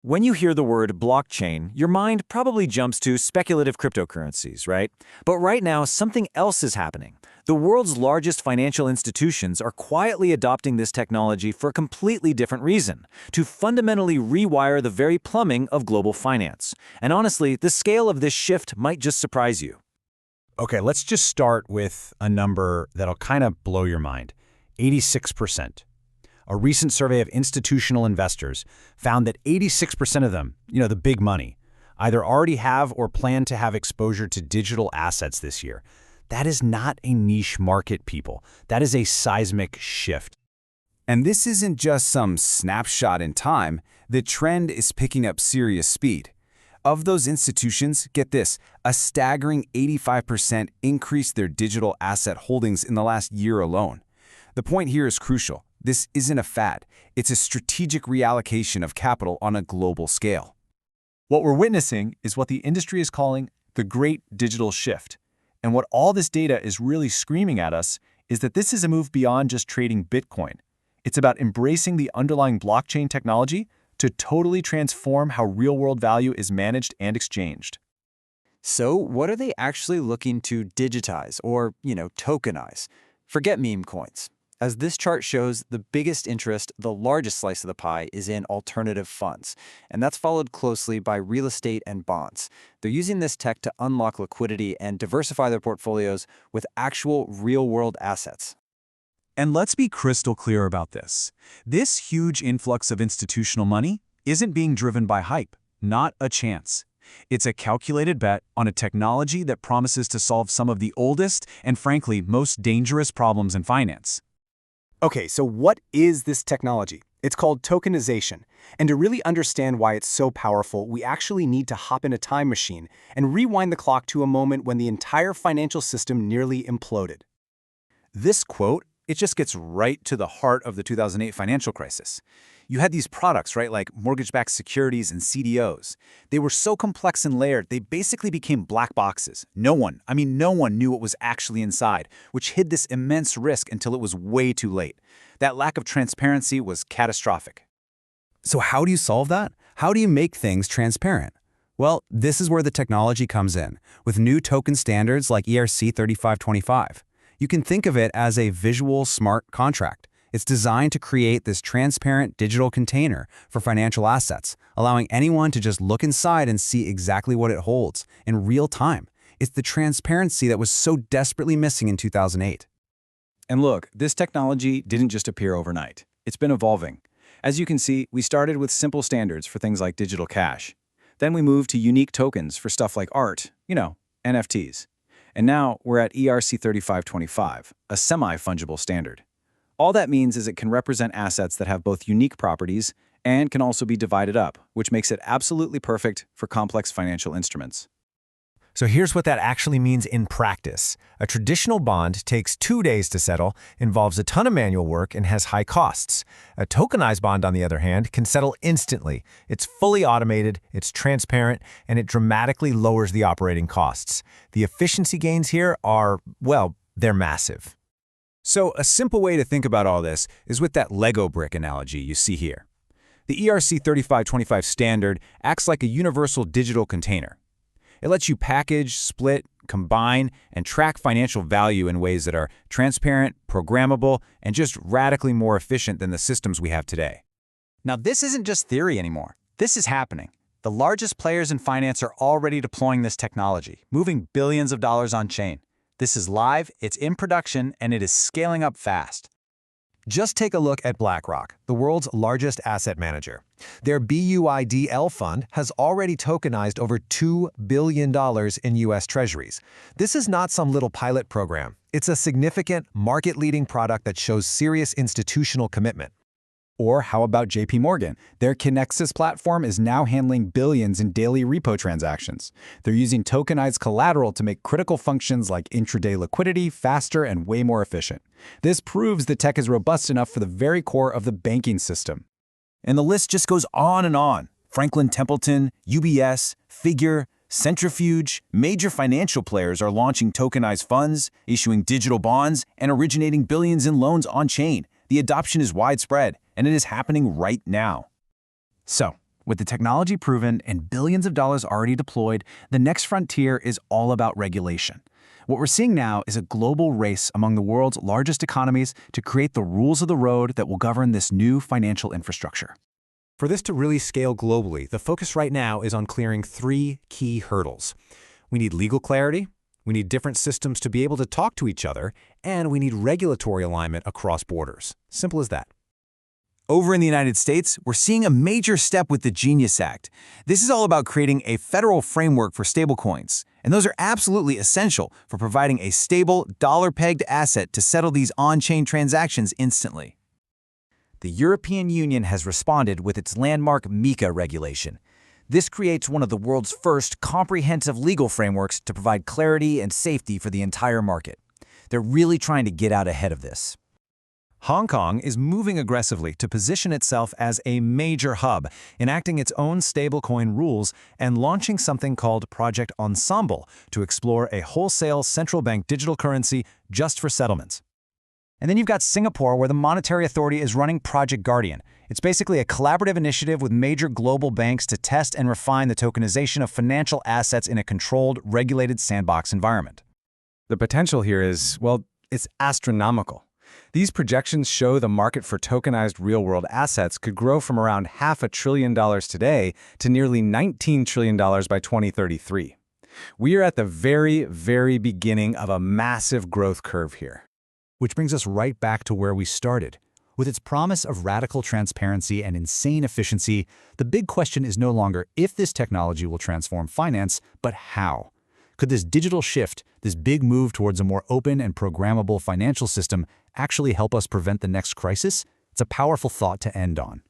When you hear the word blockchain, your mind probably jumps to speculative cryptocurrencies, right? But right now, something else is happening. The world's largest financial institutions are quietly adopting this technology for a completely different reason, to fundamentally rewire the very plumbing of global finance. And honestly, the scale of this shift might just surprise you. Okay, let's just start with a number that'll kind of blow your mind. 86%. A recent survey of institutional investors found that 86% of them, the big money, either already have or plan to have exposure to digital assets this year. That is not a niche market, people. That is a seismic shift. And this isn't just some snapshot in time. The trend is picking up serious speed. Of those institutions, get this, a staggering 85% increased their digital asset holdings in the last year alone. The point here is crucial. This isn't a fad. It's a strategic reallocation of capital on a global scale. What we're witnessing is what the industry is calling the Great Digital Shift. And what all this data is really screaming at us is that this is a move beyond just trading Bitcoin. It's about embracing the underlying blockchain technology to totally transform how real-world value is managed and exchanged. So what are they actually looking to digitize or, tokenize? Forget meme coins. As this chart shows, the biggest interest, the largest slice of the pie, is in alternative funds, and that's followed closely by real estate and bonds. They're using this tech to unlock liquidity and diversify their portfolios with actual real-world assets. And let's be crystal clear about this. This huge influx of institutional money isn't being driven by hype, not a chance. It's a calculated bet on a technology that promises to solve some of the oldest and, frankly, most dangerous problems in finance. Okay, so what is this technology? It's called tokenization. And to really understand why it's so powerful, we actually need to hop in a time machine and rewind the clock to a moment when the entire financial system nearly imploded. This quote, it just gets right to the heart of the 2008 financial crisis. You had these products, right, like mortgage-backed securities and CDOs. They were so complex and layered, they basically became black boxes. No one knew what was actually inside, which hid this immense risk until it was way too late. That lack of transparency was catastrophic. So how do you solve that? How do you make things transparent? Well, this is where the technology comes in, with new token standards like ERC 3525. You can think of it as a visual smart contract. It's designed to create this transparent digital container for financial assets, allowing anyone to just look inside and see exactly what it holds in real time. It's the transparency that was so desperately missing in 2008. And look, this technology didn't just appear overnight. It's been evolving. As you can see, we started with simple standards for things like digital cash. Then we moved to unique tokens for stuff like art, NFTs. And now we're at ERC 3525, a semi-fungible standard. All that means is it can represent assets that have both unique properties and can also be divided up, which makes it absolutely perfect for complex financial instruments. So here's what that actually means in practice. A traditional bond takes 2 days to settle, involves a ton of manual work, and has high costs. A tokenized bond, on the other hand, can settle instantly. It's fully automated, it's transparent, and it dramatically lowers the operating costs. The efficiency gains here are, well, they're massive. So a simple way to think about all this is with that Lego brick analogy you see here. The ERC 3525 standard acts like a universal digital container. It lets you package, split, combine, and track financial value in ways that are transparent, programmable, and just radically more efficient than the systems we have today. Now, this isn't just theory anymore. This is happening. The largest players in finance are already deploying this technology, moving billions of dollars on-chain. This is live, it's in production, and it is scaling up fast. Just take a look at BlackRock, the world's largest asset manager. Their BUIDL fund has already tokenized over $2 billion in U.S. Treasuries. This is not some little pilot program. It's a significant, market-leading product that shows serious institutional commitment. Or how about JP Morgan? Their Kinexus platform is now handling billions in daily repo transactions. They're using tokenized collateral to make critical functions like intraday liquidity faster and way more efficient. This proves the tech is robust enough for the very core of the banking system. And the list just goes on and on. Franklin Templeton, UBS, Figure, Centrifuge, major financial players are launching tokenized funds, issuing digital bonds, and originating billions in loans on-chain. The adoption is widespread, and it is happening right now. So, With the technology proven and billions of dollars already deployed, the next frontier is all about regulation. What we're seeing now is a global race among the world's largest economies to create the rules of the road that will govern this new financial infrastructure. For this to really scale globally, the focus right now is on clearing 3 key hurdles. We need legal clarity, we need different systems to be able to talk to each other, and we need regulatory alignment across borders. Simple as that. Over in the United States, we're seeing a major step with the Genius Act. This is all about creating a federal framework for stablecoins, and those are absolutely essential for providing a stable, dollar-pegged asset to settle these on-chain transactions instantly. The European Union has responded with its landmark MiCA regulation. This creates one of the world's first comprehensive legal frameworks to provide clarity and safety for the entire market. They're really trying to get out ahead of this. Hong Kong is moving aggressively to position itself as a major hub, enacting its own stablecoin rules and launching something called Project Ensemble to explore a wholesale central bank digital currency just for settlements. And then you've got Singapore, where the Monetary Authority is running Project Guardian. It's basically a collaborative initiative with major global banks to test and refine the tokenization of financial assets in a controlled, regulated sandbox environment. The potential here is, well, it's astronomical. These projections show the market for tokenized real-world assets could grow from around $500 billion today to nearly $19 trillion by 2033. We are at the very, very beginning of a massive growth curve here. Which brings us right back to where we started. With its promise of radical transparency and insane efficiency, the big question is no longer if this technology will transform finance, but how. Could this digital shift, this big move towards a more open and programmable financial system, actually help us prevent the next crisis? It's a powerful thought to end on.